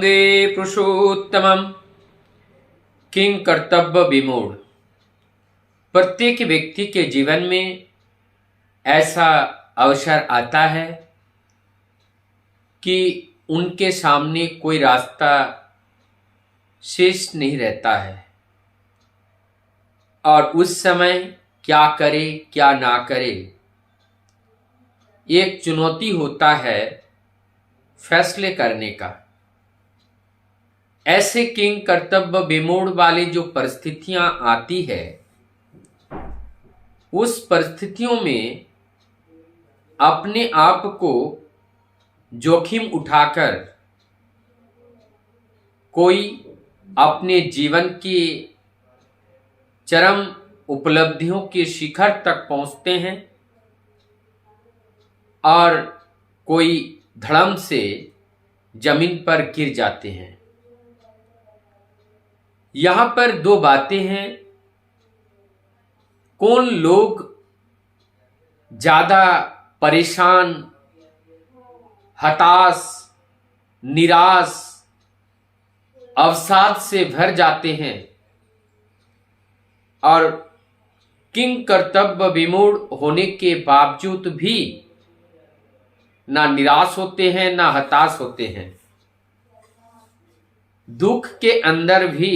वंदे पुरुषोत्तमं किं कर्तव्य विमूढ़। प्रत्येक व्यक्ति के जीवन में ऐसा अवसर आता है कि उनके सामने कोई रास्ता शेष नहीं रहता है और उस समय क्या करे क्या ना करे, एक चुनौती होता है फैसले करने का। ऐसे किंग कर्तव्य विमूढ़ वाली जो परिस्थितियां आती है, उस परिस्थितियों में अपने आप को जोखिम उठाकर कोई अपने जीवन की चरम उपलब्धियों के शिखर तक पहुंचते हैं और कोई धड़म से जमीन पर गिर जाते हैं। यहां पर दो बातें हैं। कौन लोग ज्यादा परेशान, हताश, निराश, अवसाद से भर जाते हैं और किंग कर्तव्य विमूढ़ होने के बावजूद भी ना निराश होते हैं ना हताश होते हैं। दुख के अंदर भी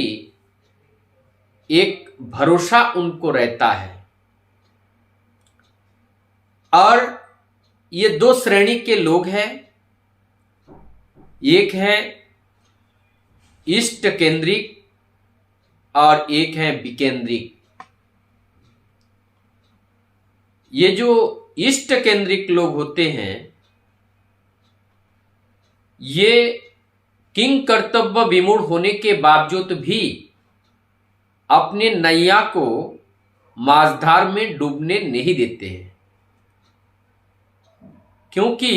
एक भरोसा उनको रहता है। और ये दो श्रेणी के लोग हैं। एक है इष्ट केंद्रिक और एक है विकेंद्रिक। ये जो इष्ट केंद्रिक लोग होते हैं, ये किंग कर्तव्य विमूढ़ होने के बावजूद भी अपने नैया को माझधार में डूबने नहीं देते हैं, क्योंकि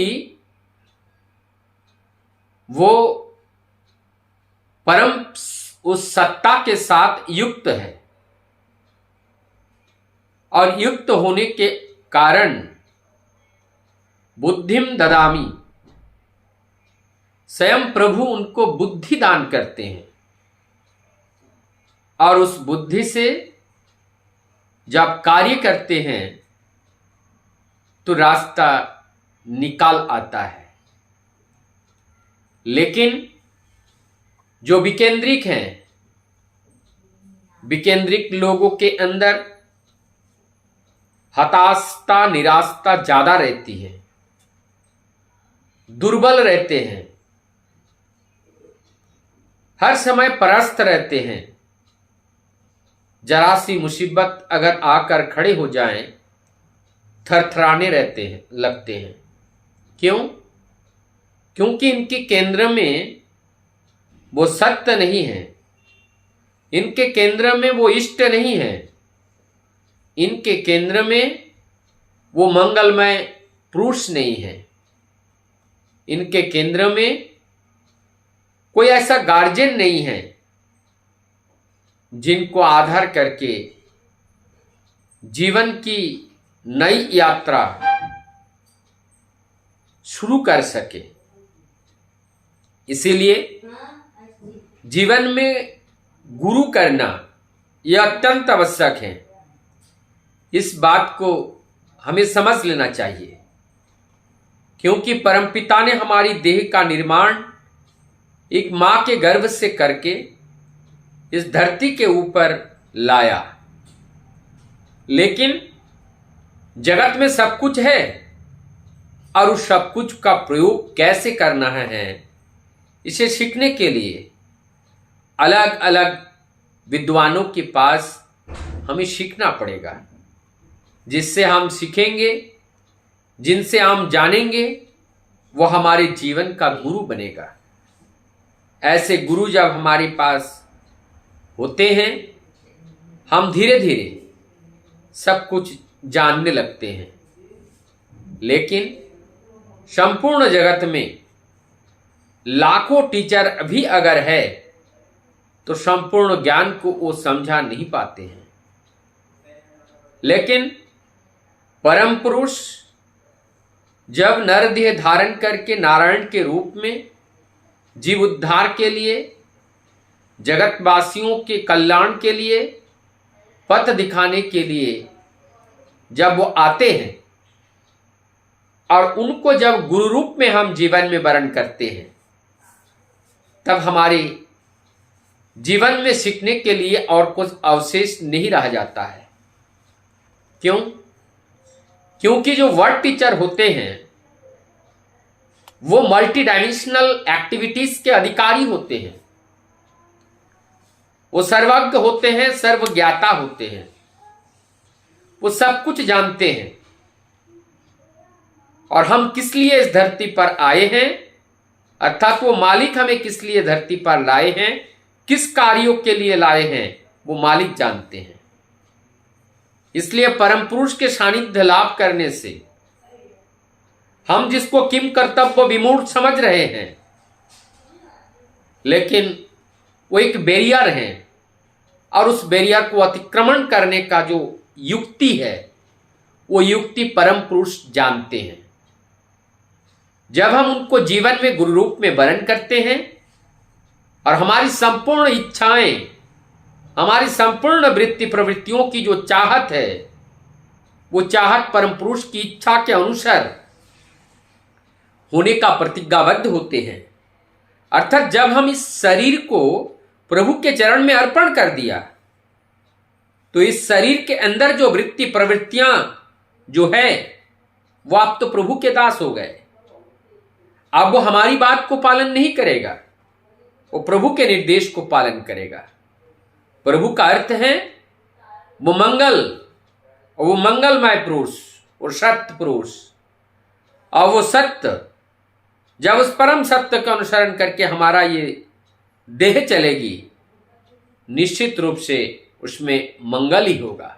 वो परम उस सत्ता के साथ युक्त है और युक्त होने के कारण बुद्धिम ददामि, स्वयं प्रभु उनको बुद्धि दान करते हैं और उस बुद्धि से जब कार्य करते हैं तो रास्ता निकाल आता है। लेकिन जो विकेंद्रिक हैं, विकेंद्रिक लोगों के अंदर हताशता, निराशता ज्यादा रहती है, दुर्बल रहते हैं, हर समय परस्त रहते हैं। जरा सी मुसीबत अगर आकर खड़े हो जाएं, थरथराने रहते हैं, लगते हैं। क्यों? क्योंकि इनके केंद्र में वो सत्य नहीं है, इनके केंद्र में वो इष्ट नहीं है, इनके केंद्र में वो मंगलमय पुरुष नहीं है, इनके केंद्र में कोई ऐसा गार्जियन नहीं है जिनको आधार करके जीवन की नई यात्रा शुरू कर सके। इसीलिए जीवन में गुरु करना यह अत्यंत आवश्यक है। इस बात को हमें समझ लेना चाहिए, क्योंकि परमपिता ने हमारी देह का निर्माण एक मां के गर्भ से करके इस धरती के ऊपर लाया। लेकिन जगत में सब कुछ है और उस सब कुछ का प्रयोग कैसे करना है, इसे सीखने के लिए अलग अलग विद्वानों के पास हमें सीखना पड़ेगा। जिससे हम सीखेंगे, जिनसे हम जानेंगे, वो हमारे जीवन का गुरु बनेगा। ऐसे गुरु जब हमारे पास होते हैं, हम धीरे धीरे सब कुछ जानने लगते हैं। लेकिन संपूर्ण जगत में लाखों टीचर भी अगर है तो संपूर्ण ज्ञान को वो समझा नहीं पाते हैं। लेकिन परम पुरुष जब नरदेह धारण करके नारायण के रूप में जीव उद्धार के लिए, जगतवासियों के कल्याण के लिए, पथ दिखाने के लिए जब वो आते हैं और उनको जब गुरु रूप में हम जीवन में वरण करते हैं, तब हमारे जीवन में सीखने के लिए और कुछ अवशेष नहीं रह जाता है। क्यों? क्योंकि जो वर्ड टीचर होते हैं वो मल्टी डायमेंशनल एक्टिविटीज के अधिकारी होते हैं। वो सर्वज्ञ होते हैं, सर्वज्ञाता होते हैं, वो सब कुछ जानते हैं। और हम किस लिए इस धरती पर आए हैं, अर्थात वो मालिक हमें किस लिए धरती पर लाए हैं, किस कार्यों के लिए लाए हैं, वो मालिक जानते हैं। इसलिए परम पुरुष के सानिध्य लाभ करने से हम जिसको किम कर्तव्य विमूढ़ समझ रहे हैं, लेकिन वो एक बैरियर है और उस बैरियर को अतिक्रमण करने का जो युक्ति है वो युक्ति परम पुरुष जानते हैं। जब हम उनको जीवन में गुरु रूप में वरण करते हैं और हमारी संपूर्ण इच्छाएं, हमारी संपूर्ण वृत्ति प्रवृत्तियों की जो चाहत है वो चाहत परम पुरुष की इच्छा के अनुसार होने का प्रतिज्ञाबद्ध होते हैं। अर्थात जब हम इस शरीर को प्रभु के चरण में अर्पण कर दिया तो इस शरीर के अंदर जो वृत्ति प्रवृत्तियां जो है वो आप तो प्रभु के दास हो गए। अब वो हमारी बात को पालन नहीं करेगा, वो प्रभु के निर्देश को पालन करेगा। प्रभु का अर्थ है वो मंगल, और वो मंगलमय पुरुष और सत्य पुरुष। और वो सत्य जब उस परम सत्य का अनुसरण करके हमारा ये देह चलेगी, निश्चित रूप से उसमें मंगल ही होगा।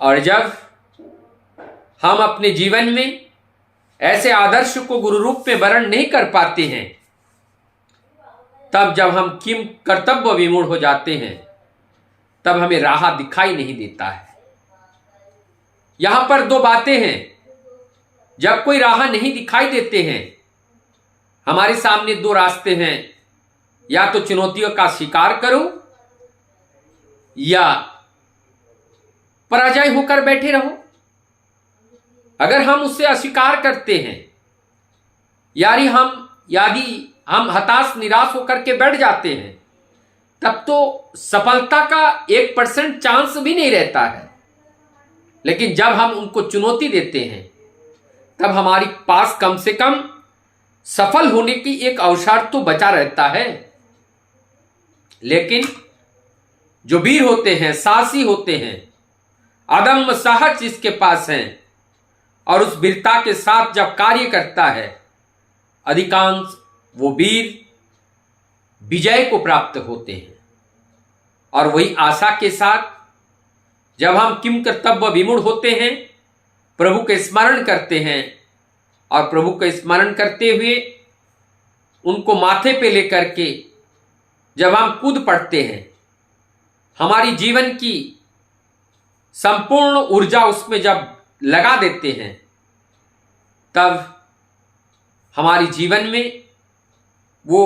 और जब हम अपने जीवन में ऐसे आदर्श को गुरु रूप में वरण नहीं कर पाते हैं, तब जब हम किम कर्तव्य विमूढ़ हो जाते हैं, तब हमें राह दिखाई नहीं देता है। यहां पर दो बातें हैं। जब कोई राह नहीं दिखाई देते हैं, हमारे सामने दो रास्ते हैं, या तो चुनौतियों का स्वीकार करो या पराजय होकर बैठे रहो। अगर हम उससे अस्वीकार करते हैं, यदि हम हताश निराश होकर के बैठ जाते हैं, तब तो सफलता का 1% चांस भी नहीं रहता है। लेकिन जब हम उनको चुनौती देते हैं, तब हमारे पास कम से कम सफल होने की एक अवसर तो बचा रहता है। लेकिन जो वीर होते हैं, साहसी होते हैं, अदम्य साहस जिसके पास है और उस वीरता के साथ जब कार्य करता है, अधिकांश वो वीर विजय को प्राप्त होते हैं। और वही आशा के साथ जब हम किम कर्तव्य विमूढ़ होते हैं, प्रभु के स्मरण करते हैं और प्रभु का स्मरण करते हुए उनको माथे पे लेकर के जब हम कूद पड़ते हैं, हमारी जीवन की संपूर्ण ऊर्जा उसमें जब लगा देते हैं, तब हमारी जीवन में वो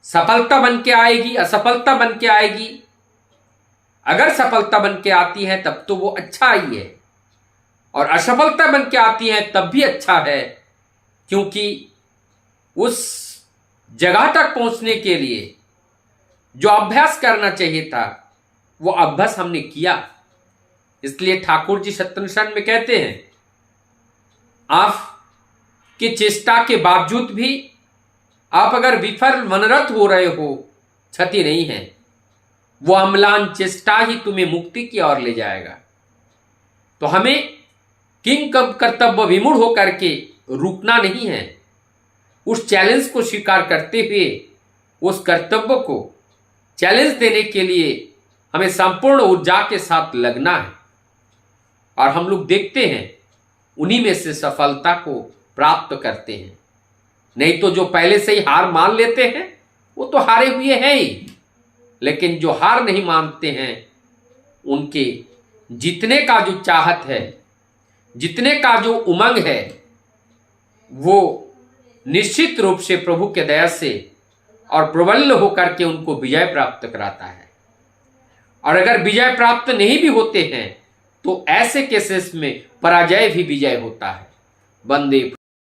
सफलता बन के आएगी, असफलता बन के आएगी। अगर सफलता बन के आती है तब तो वो अच्छा ही है, और असफलता बन के आती है तब भी अच्छा है, क्योंकि उस जगह तक पहुंचने के लिए जो अभ्यास करना चाहिए था वो अभ्यास हमने किया। इसलिए ठाकुर जी सत्संग में कहते हैं, आपकी चेष्टा के बावजूद भी आप अगर विफल मनरत हो रहे हो, क्षति नहीं है, वो अम्लान चेष्टा ही तुम्हें मुक्ति की ओर ले जाएगा। तो हमें किम कर्तव्य विमूढ़ होकर के रुकना नहीं है। उस चैलेंज को स्वीकार करते हुए उस कर्तव्य को चैलेंज देने के लिए हमें संपूर्ण ऊर्जा के साथ लगना है। और हम लोग देखते हैं उन्हीं में से सफलता को प्राप्त करते हैं। नहीं तो जो पहले से ही हार मान लेते हैं वो तो हारे हुए हैं ही, लेकिन जो हार नहीं मानते हैं उनके जीतने का जो चाहत है, जीतने का जो उमंग है, वो निश्चित रूप से प्रभु के दया से और प्रबल होकर के उनको विजय प्राप्त कराता है। और अगर विजय प्राप्त नहीं भी होते हैं तो ऐसे केसेस में पराजय भी विजय होता है। वंदे